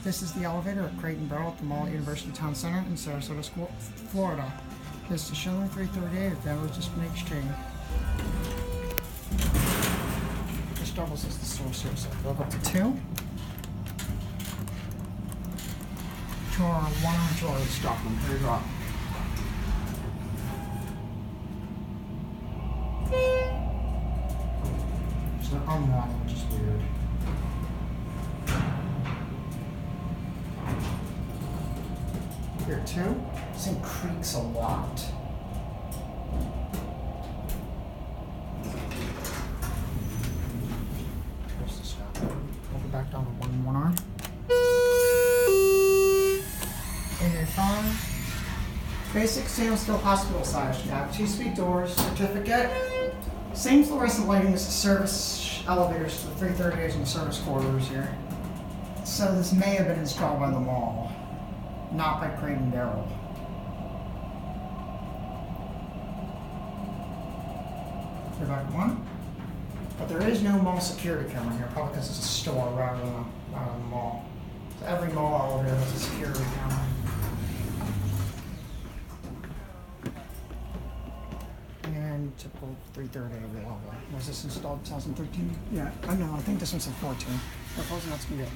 This is the elevator at Crate and Barrel at the Mall at University Town Center in Sarasota, Florida. This is the Schindler 330A that was just been exchanged. This doubles as the source here, so we'll go up to 2. 2 on 1 on drawer, stop them. Here we go. So they're unlocking, which is weird. Here too. This thing creaks a lot. Twist the strap. Hold it back down to one arm. 885. Basic stainless steel hospital size cab. 2-speed doors. Certificate. Same fluorescent lighting as the service elevators to the 330As and the service corridors here. So this may have been installed by the mall, not by Crate and Barrel. Go back to 1. But there is no mall security camera here, probably because it's a store rather than a mall. So every mall elevator has a security camera. And typical 330A level. Was this installed 2013? Yeah, I know, I think this one's in 14. We're closing, that's gonna be it.